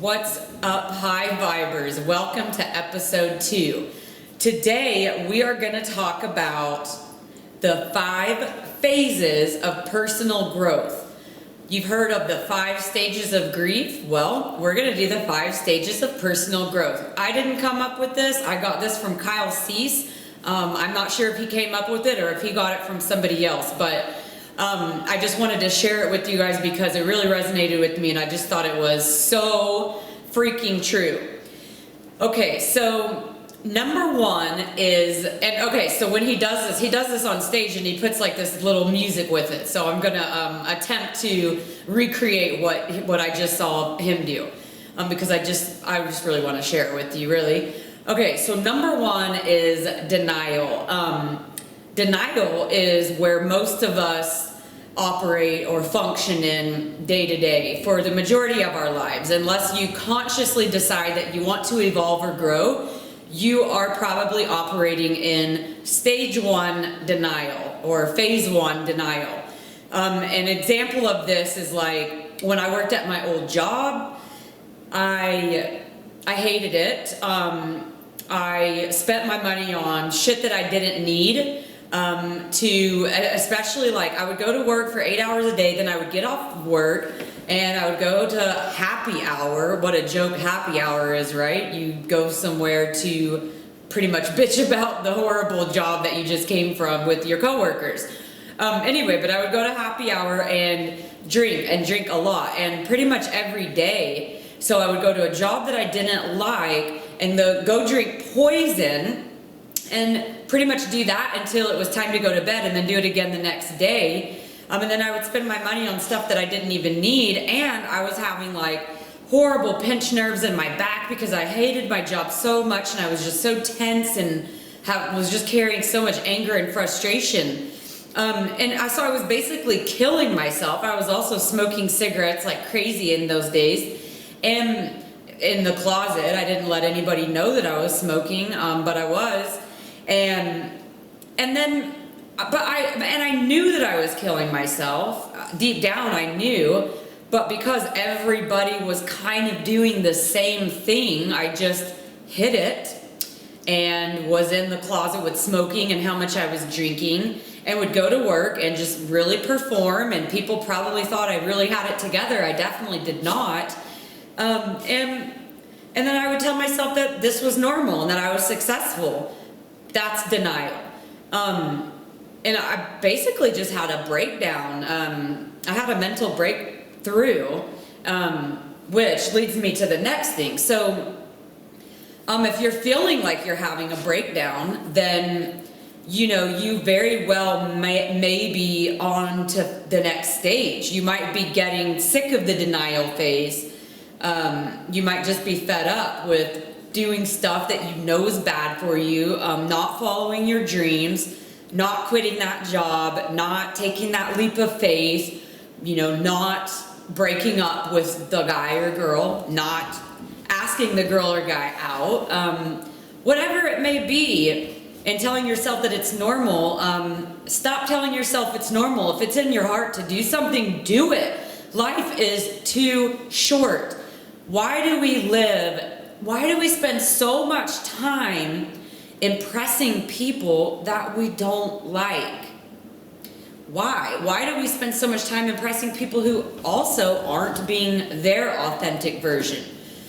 What's up, high vibers? Welcome to episode 2. Today we are going to talk about the 5 phases of personal growth. You've heard of the 5 stages of grief? Well, we're going to do the 5 stages of personal growth. I didn't come up with this. I got this from Kyle Cease. I'm not sure if he came up with it or if he got it from somebody else, but I just wanted to share it with you guys because it really resonated with me and I just thought it was so freaking true. Okay, so number 1 is, so when he does this on stage and he puts like this little music with it. So I'm gonna attempt to recreate what I just saw him do because I just really want to share it with you, really. Okay, so number 1 is denial. Denial is where most of us operate or function in day to day for the majority of our lives. Unless you consciously decide that you want to evolve or grow, you are probably operating in stage 1 denial or phase 1 denial. An example of this is like when I worked at my old job, I hated it. I spent my money on shit that I didn't need. Especially like I would go to work for 8 hours a day, then I would get off work and I would go to happy hour. What a joke happy hour is, right? You go somewhere to pretty much bitch about the horrible job that you just came from with your coworkers. Anyway, but I would go to happy hour and drink a lot and pretty much every day. So I would go to a job that I didn't like and go drink poison and pretty much do that until it was time to go to bed and then do it again the next day. And then I would spend my money on stuff that I didn't even need, and I was having like horrible pinched nerves in my back because I hated my job so much and I was just so tense and was just carrying so much anger and frustration. So I was basically killing myself. I was also smoking cigarettes like crazy in those days. And in the closet, I didn't let anybody know that I was smoking, but I was. And I knew that I was killing myself. Deep down I knew, but because everybody was kind of doing the same thing, I just hid it and was in the closet with smoking and how much I was drinking and would go to work and just really perform, and people probably thought I really had it together. I definitely did not. And then I would tell myself that this was normal and that I was successful. That's denial. And I basically just had a breakdown. I had a mental breakthrough, which leads me to the next thing. So if you're feeling like you're having a breakdown, then you very well may be on to the next stage. You might be getting sick of the denial phase. You might just be fed up with doing stuff that you know is bad for you, not following your dreams, not quitting that job, not taking that leap of faith, not breaking up with the guy or girl, not asking the girl or guy out, whatever it may be, and telling yourself that it's normal. Stop telling yourself it's normal. If it's in your heart to do something, do it. Life is too short. Why do we spend so much time impressing people that we don't like? Why? Why do we spend so much time impressing people who also aren't being their authentic version?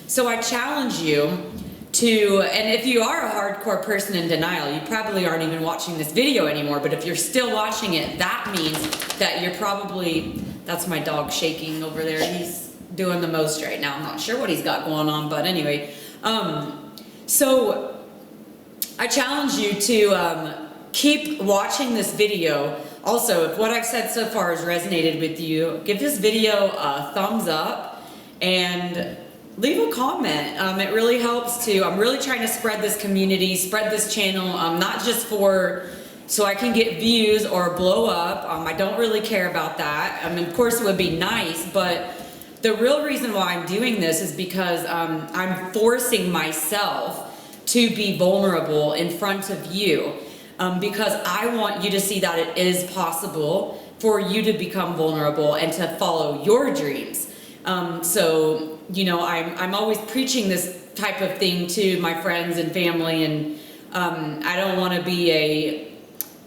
So I challenge you to, and if you are a hardcore person in denial, you probably aren't even watching this video anymore, but if you're still watching it, that means that you're probably, that's my dog shaking over there. He's doing the most right now. I'm not sure what he's got going on, but anyway. So I challenge you to keep watching this video. Also, if what I've said so far has resonated with you, give this video a thumbs up and leave a comment. It really helps to, I'm really trying to spread this community, spread this channel, not just so I can get views or blow up. I don't really care about that. Of course it would be nice, but the real reason why I'm doing this is because I'm forcing myself to be vulnerable in front of you because I want you to see that it is possible for you to become vulnerable and to follow your dreams. So you know, I'm always preaching this type of thing to my friends and family, and I don't want to be a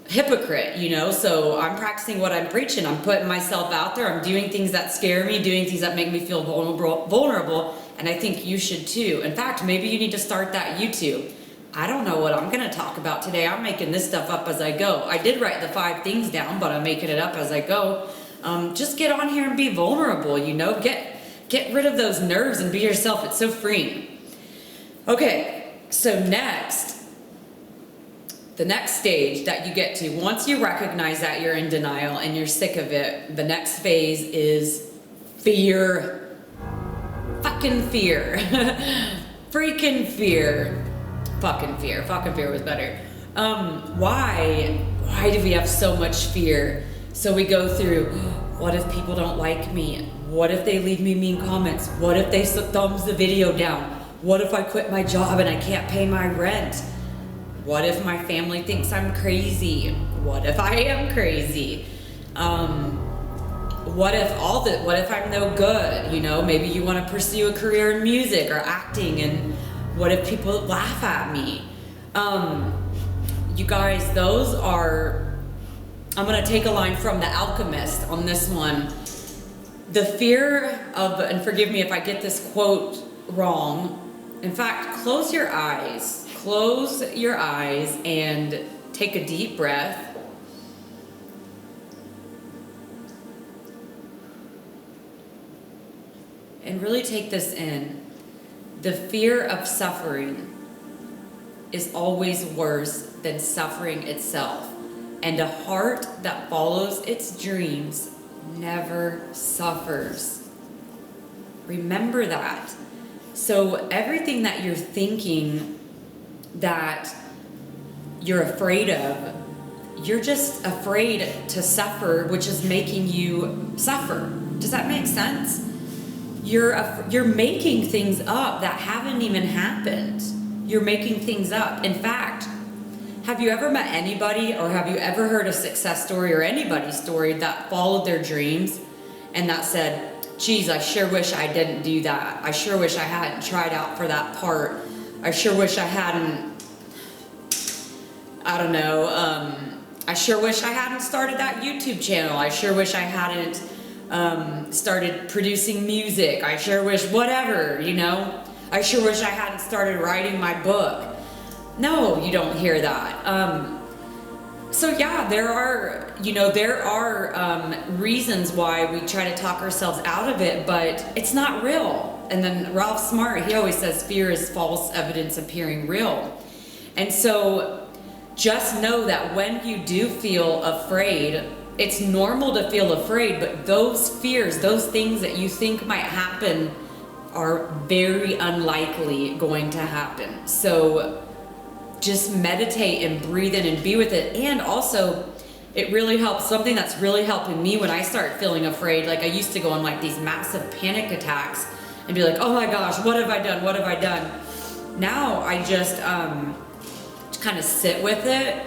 hypocrite, you know, so I'm practicing what I'm preaching. I'm putting myself out there. I'm doing things that scare me, doing things that make me feel vulnerable, and I think you should too. In fact, maybe you need to start that YouTube. I don't know what I'm going to talk about today. I'm making this stuff up as I go. I did write the 5 things down, but I'm making it up as I go. Just get on here and be vulnerable, you know, get rid of those nerves and be yourself. It's so freeing. Okay, so the next stage that you get to, once you recognize that you're in denial and you're sick of it, the next phase is fear. Fucking fear. Freaking fear. Fucking fear. Fucking fear was better. Why do we have so much fear? So we go through, what if people don't like me? What if they leave me mean comments? What if they thumbs the video down? What if I quit my job and I can't pay my rent? What if my family thinks I'm crazy? What if I am crazy? What if I'm no good? You know, maybe you want to pursue a career in music or acting, and what if people laugh at me? You guys, I'm gonna take a line from The Alchemist on this one. The fear of, and forgive me if I get this quote wrong, in fact, close your eyes and take a deep breath. And really take this in. The fear of suffering is always worse than suffering itself. And a heart that follows its dreams never suffers. Remember that. So everything that you're thinking that you're afraid of, you're just afraid to suffer, which is making you suffer. Does that make sense? You're making things up that haven't even happened. You're making things up. In fact, have you ever met anybody, or have you ever heard a success story or anybody's story that followed their dreams and that said, geez, I sure wish I didn't do that. I sure wish I hadn't tried out for that part. I sure wish I hadn't, I don't know, I sure wish I hadn't started that YouTube channel. I sure wish I hadn't started producing music. I sure wish whatever, you know. I sure wish I hadn't started writing my book. No, you don't hear that. So yeah, there are reasons why we try to talk ourselves out of it, but it's not real. And then Ralph Smart, he always says fear is false evidence appearing real. And so just know that when you do feel afraid, it's normal to feel afraid, but those fears, those things that you think might happen are very unlikely going to happen. So just meditate and breathe in and be with it. And also, it really helps. Something that's really helping me when I start feeling afraid, like I used to go on like these massive panic attacks and be like, oh my gosh, what have I done? What have I done? Now I just kind of sit with it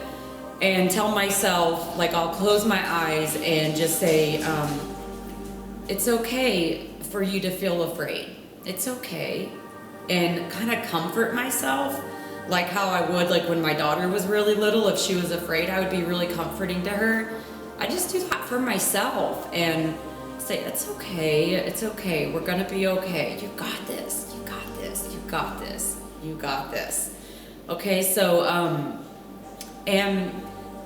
and tell myself, like I'll close my eyes and just say, it's okay for you to feel afraid. It's okay. And kind of comfort myself. Like how I would, like when my daughter was really little, if she was afraid, I would be really comforting to her. I just do that for myself and say, it's okay, we're gonna be okay. You got this, you got this, you got this, you got this. Okay, so, and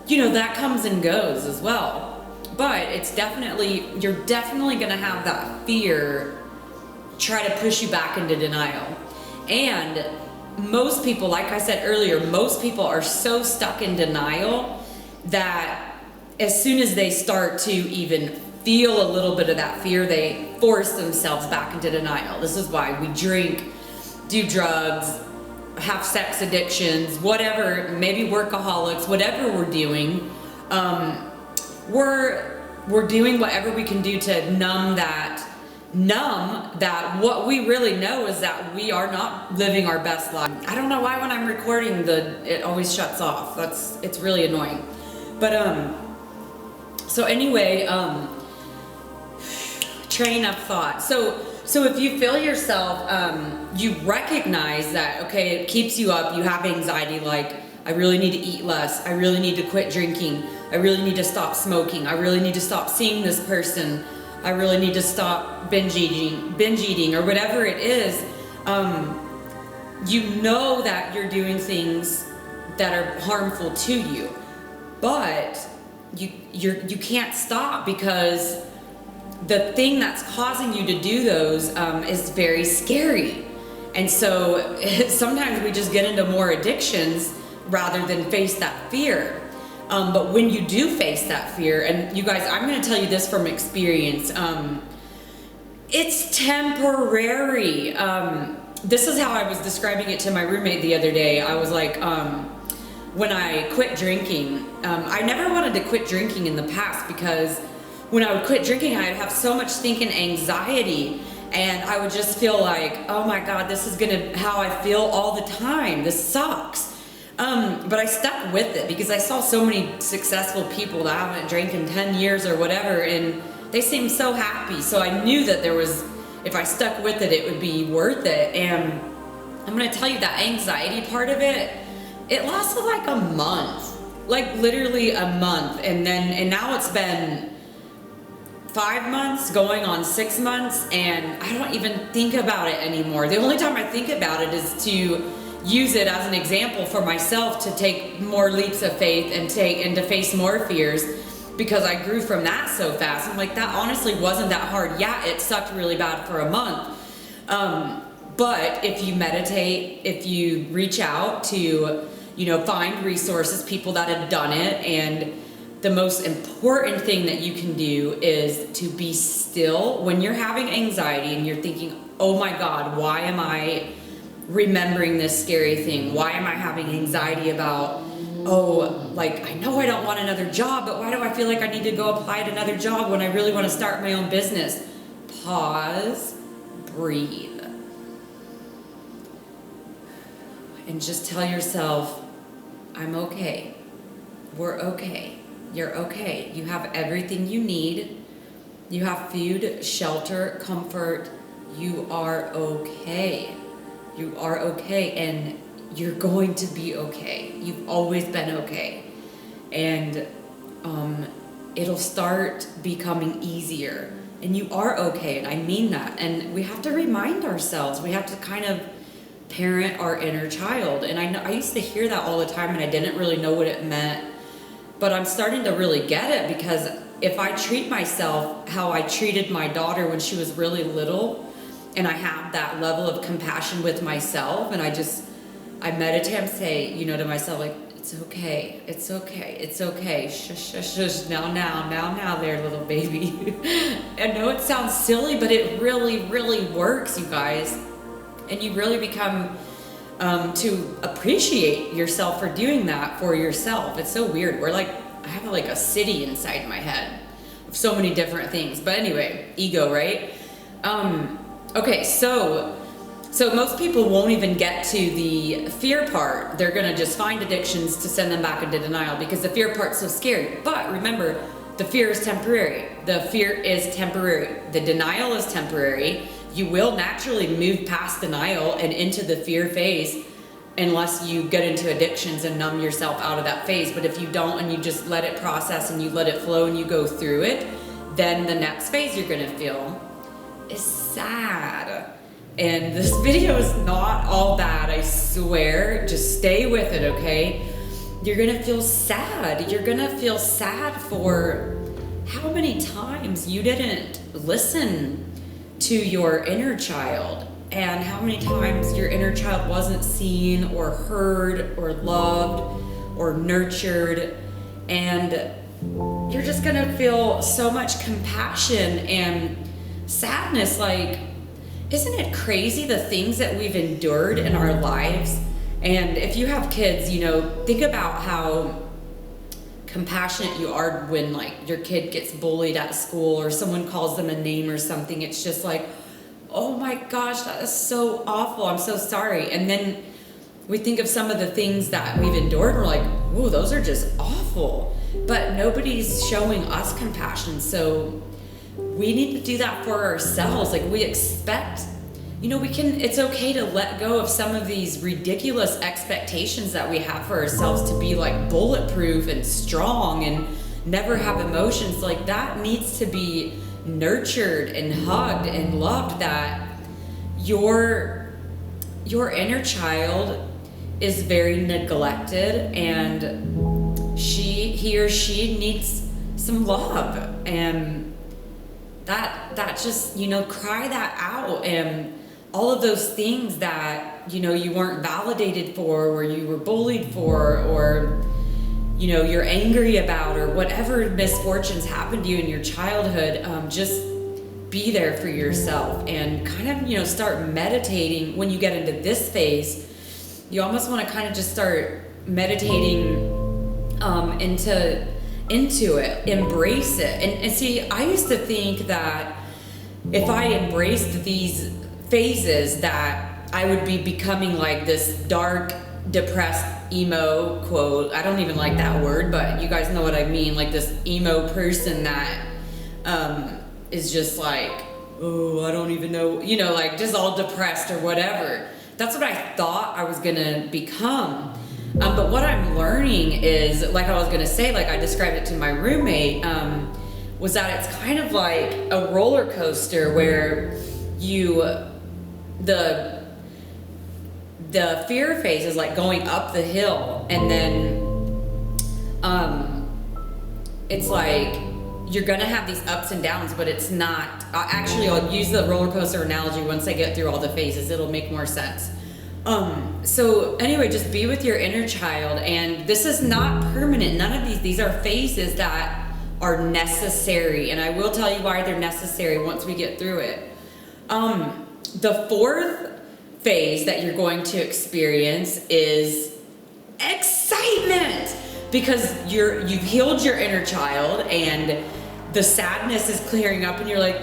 you know, that comes and goes as well. But you're definitely gonna have that fear try to push you back into denial. And most people, like I said earlier, most people are so stuck in denial that as soon as they start to even feel a little bit of that fear, they force themselves back into denial. This is why we drink, do drugs, have sex addictions, whatever, maybe workaholics, whatever we're doing, we're doing whatever we can do to numb that what we really know is that we are not living our best life. I don't know why when I'm recording it always shuts off. It's really annoying. But so anyway, train of thought. So So if you feel yourself, you recognize that, okay, it keeps you up, you have anxiety, like, I really need to eat less, I really need to quit drinking, I really need to stop smoking, I really need to stop seeing this person, I really need to stop binge eating, or whatever it is. You know that you're doing things that are harmful to you, but you can't stop, because the thing that's causing you to do those is very scary. And so sometimes we just get into more addictions rather than face that fear. But when you do face that fear, and you guys, I'm going to tell you this from experience, it's temporary. This is how I was describing it to my roommate the other day. I was like, when I quit drinking, I never wanted to quit drinking in the past, because when I would quit drinking, I'd have so much stinking anxiety, and I would just feel like, oh my God, this is how I feel all the time. This sucks. But I stuck with it because I saw so many successful people that haven't drank in 10 years or whatever, and they seemed so happy. So I knew that if I stuck with it, it would be worth it. And I'm gonna tell you, that anxiety part of it lasted like a month, like literally a month. And now it's been 5 months going on 6 months, and I don't even think about it anymore. The only time I think about it is to use it as an example for myself to take more leaps of faith and to face more fears, because I grew from that so fast. I'm like, that honestly wasn't that hard. Yeah, it sucked really bad for a month. But if you meditate, if you reach out to, find resources, people that have done it, and the most important thing that you can do is to be still when you're having anxiety and you're thinking, oh my God, why am I remembering this scary thing? Why am I having anxiety about, I know I don't want another job, but why do I feel like I need to go apply at another job when I really want to start my own business? Pause, breathe, and just tell yourself, I'm okay. We're okay. You're okay. You have everything you need. You have food, shelter, comfort. You are okay. You are okay, and you're going to be okay. You've always been okay. And it'll start becoming easier. And you are okay, and I mean that. And we have to remind ourselves. We have to kind of parent our inner child. And I used to hear that all the time, and I didn't really know what it meant. But I'm starting to really get it, because if I treat myself how I treated my daughter when she was really little, and I have that level of compassion with myself, and I meditate and say, to myself, like, it's okay, it's okay, it's okay, shush, shush, shush, now there, little baby. I know it sounds silly, but it really, really works, you guys. And you really become to appreciate yourself for doing that for yourself. It's so weird. I have like a city inside my head of so many different things. But anyway, ego, right? Okay, so most people won't even get to the fear part. They're gonna just find addictions to send them back into denial, because the fear part's so scary. But remember, the fear is temporary. The fear is temporary. The denial is temporary. You will naturally move past denial and into the fear phase, unless you get into addictions and numb yourself out of that phase. But if you don't, and you just let it process and you let it flow and you go through it, then the next phase you're gonna feel is sad. And this video is not all bad, I swear. Just stay with it, okay? You're gonna feel sad. You're gonna feel sad for how many times you didn't listen to your inner child, and how many times your inner child wasn't seen or heard or loved or nurtured. And you're just gonna feel so much compassion and sadness. Like, isn't it crazy the things that we've endured in our lives? And if you have kids, think about how compassionate you are when your kid gets bullied at school, or someone calls them a name or something. It's just like, oh my gosh, that is so awful, I'm so sorry. And then we think of some of the things that we've endured, and we're like, whoa, those are just awful. But nobody's showing us compassion. So we need to do that for ourselves. Like, we expect, it's okay to let go of some of these ridiculous expectations that we have for ourselves to be like bulletproof and strong and never have emotions. Like, that needs to be nurtured and hugged and loved, that your inner child is very neglected, and he or she needs some love, and that just, cry that out, and all of those things that, you weren't validated for, or you were bullied for, or, you're angry about, or whatever misfortunes happened to you in your childhood, just be there for yourself, and kind of, start meditating. When you get into this phase, you almost want to kind of just start meditating into it, embrace it. And see, I used to think that if I embraced these phases, that I would be becoming like this dark, depressed, emo, quote, I don't even like that word, but you guys know what I mean, like this emo person that is just like, oh, I don't even know, like just all depressed or whatever. That's what I thought I was gonna become. But what I'm learning is, like I was gonna say, like I described it to my roommate, was that it's kind of like a roller coaster where the fear phase is like going up the hill, and then it's like you're gonna have these ups and downs, but it's not, actually I'll use the roller coaster analogy once I get through all the phases, it'll make more sense. So anyway, just be with your inner child, and this is not permanent. None of these are phases that are necessary, and I will tell you why they're necessary once we get through it. The fourth phase that you're going to experience is excitement, because you've healed your inner child, and the sadness is clearing up, and you're like,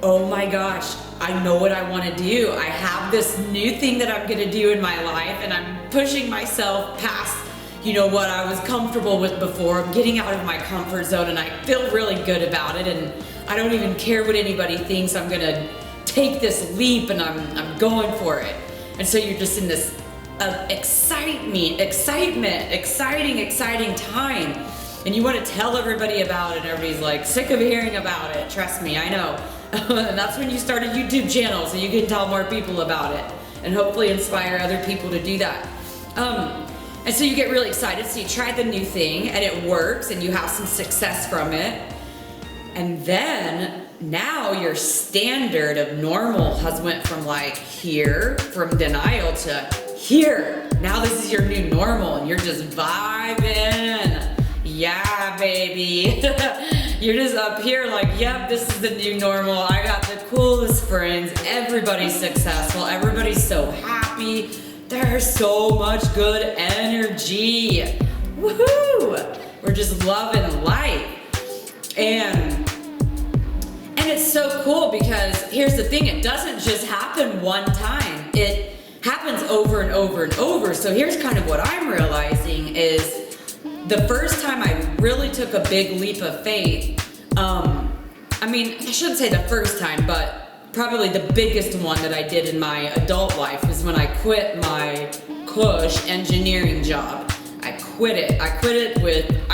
oh my gosh, I know what I want to do. I have this new thing that I'm going to do in my life, and I'm pushing myself past, what I was comfortable with before. I'm getting out of my comfort zone, and I feel really good about it, and I don't even care what anybody thinks. I'm going to take this leap, and I'm going for it. And so you're just in this exciting time, and you want to tell everybody about it, and everybody's like sick of hearing about it. Trust me, I know. And that's when you start a YouTube channel, so you can tell more people about it and hopefully inspire other people to do that. And so you get really excited, so you try the new thing and it works and you have some success from it. And then now your standard of normal has went from like here, from denial, to here. Now this is your new normal, and you're just vibing. Yeah, baby. You're just up here like, yep, this is the new normal. I got the coolest friends. Everybody's successful. Everybody's so happy. There's so much good energy. Woohoo! We're just loving life. And it's so cool, because here's the thing, it doesn't just happen one time. It happens over and over and over. So here's kind of what I'm realizing is, the first time I really took a big leap of faith, I shouldn't say the first time, but probably the biggest one that I did in my adult life was when I quit my cush engineering job. I quit it. I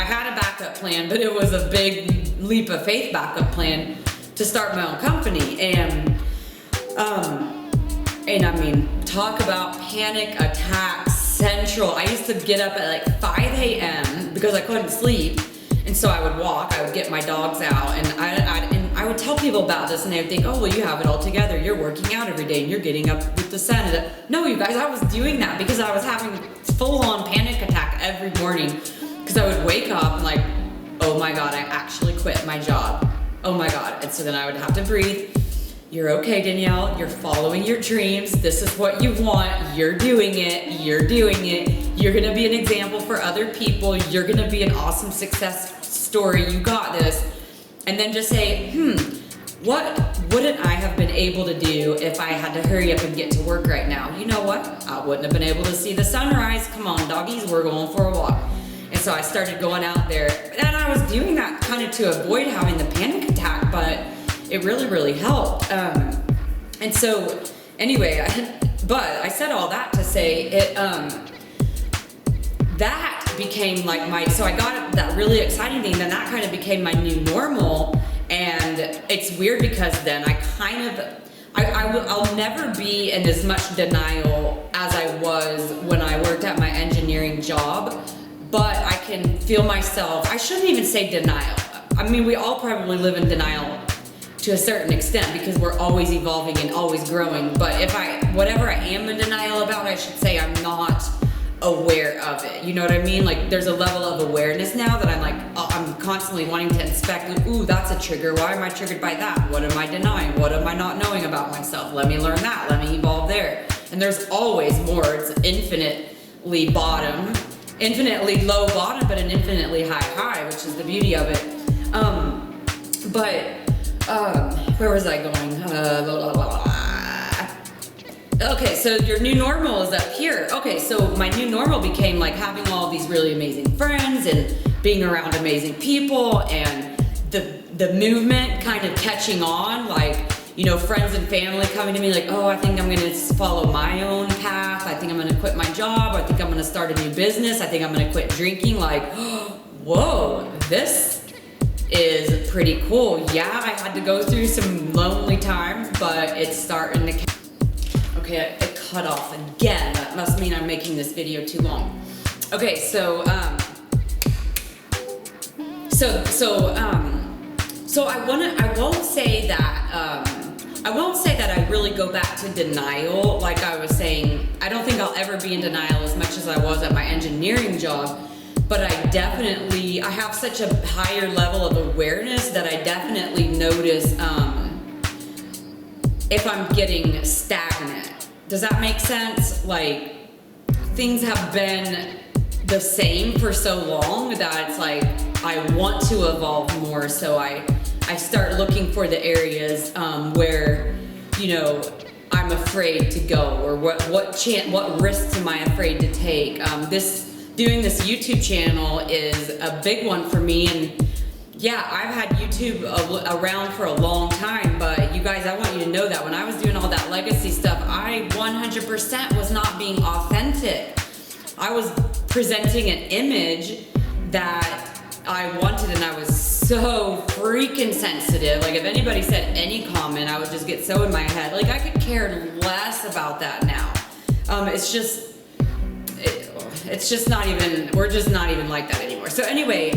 had a backup plan, but it was a big leap of faith backup plan to start my own company. And talk about panic attacks central. I used to get up at like 5 a.m. because I couldn't sleep, and so I would walk. I would get my dogs out, and I would tell people about this, and they would think, oh, well, you have it all together. You're working out every day, and you're getting up with the sun. No, you guys, I was doing that because I was having full-on panic attack every morning, because I would wake up and like, oh my God, I actually quit my job. Oh my God. And so then I would have to breathe. You're okay, Danielle. You're following your dreams. This is what you want. You're doing it. You're doing it. You're going to be an example for other people. You're going to be an awesome success story. You got this. And then just say, what wouldn't I have been able to do if I had to hurry up and get to work right now? You know what? I wouldn't have been able to see the sunrise. Come on, doggies, we're going for a walk. And so I started going out there. And I was doing that kind of to avoid having the panic attack, but it really, really helped. And so anyway, but I said all that to say it, that became like so I got that really exciting thing, then that kind of became my new normal. And it's weird because then I'll never be in as much denial as I was when I worked at my engineering job, but I can feel myself, I shouldn't even say denial. I mean, we all probably live in denial to a certain extent because we're always evolving and always growing, but whatever I am in denial about, I should say I'm not aware of it. You know what I mean? Like, there's a level of awareness now that I'm like, I'm constantly wanting to inspect, like, ooh, that's a trigger. Why am I triggered by that? What am I denying? What am I not knowing about myself? Let me learn that. Let me evolve there. And there's always more. It's infinitely low bottom, but an infinitely high, which is the beauty of it. Where was I going? Okay, so your new normal is up here. Okay, so my new normal became like having all these really amazing friends and being around amazing people, and the movement kind of catching on, like, you know, friends and family coming to me like, oh, I think I'm gonna follow my own path. I think I'm gonna quit my job. I think I'm gonna start a new business. I think I'm gonna quit drinking. Like, whoa, this is pretty cool. Yeah, I had to go through some lonely times, but it's starting to. Okay, it cut off again. That must mean I'm making this video too long. Okay, so I won't say that I really go back to denial. Like I was saying, I don't think I'll ever be in denial as much as I was at my engineering job, but I have such a higher level of awareness that I definitely notice if I'm getting stagnant. Does that make sense? Like, things have been the same for so long that it's like I want to evolve more, so I start looking for the areas where, you know, I'm afraid to go, or what risks am I afraid to take. Doing this YouTube channel is a big one for me, and yeah, I've had YouTube around for a long time, but you guys, I want you to know that when I was doing all that Lega-C stuff, I 100% was not being authentic. I was presenting an image that I wanted, and I was so freaking sensitive. Like, if anybody said any comment, I would just get so in my head. Like, I could care less about that now. It's just not even, we're just not even like that anymore. So anyway,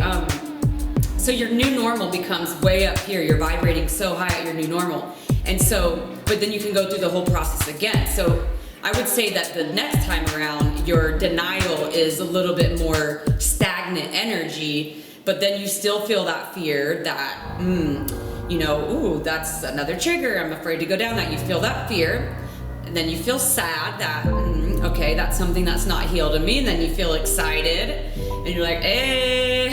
so your new normal becomes way up here. You're vibrating so high at your new normal. And so, but then you can go through the whole process again. So I would say that the next time around, your denial is a little bit more stagnant energy, but then you still feel that fear that, you know, ooh, that's another trigger. I'm afraid to go down that. You feel that fear, and then you feel sad that, okay, that's something that's not healed in me. And then you feel excited, and you're like, hey,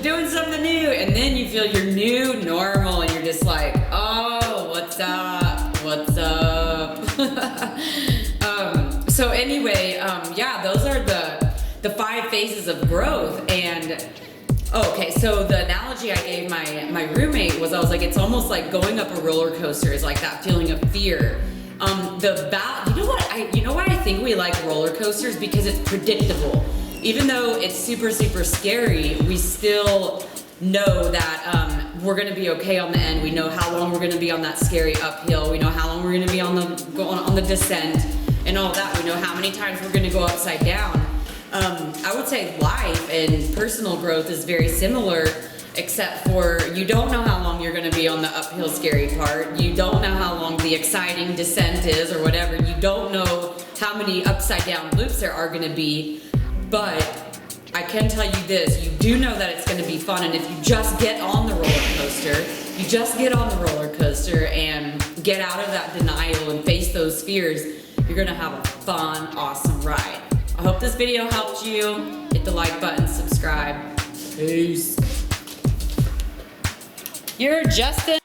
doing something new. And then you feel your new normal, and you're just like, oh, what's up? What's up? So anyway, yeah, those are the 5 phases of growth. And okay, so the analogy I gave my roommate was, I was like, it's almost like going up a roller coaster is like that feeling of fear. You know why I think we like roller coasters? Because it's predictable. Even though it's super, super scary, we still know that we're gonna be okay on the end. We know how long we're gonna be on that scary uphill. We know how long we're gonna be on the descent and all that. We know how many times we're gonna go upside down. I would say life and personal growth is very similar, except for you don't know how long you're gonna be on the uphill scary part. You don't know how long the exciting descent is or whatever. You don't know how many upside down loops there are gonna be, but I can tell you this, you do know that it's gonna be fun, and if you just get on the roller coaster, and get out of that denial and face those fears, you're gonna have a fun, awesome ride. I hope this video helped you. Hit the like button, subscribe. Peace. You're Justin.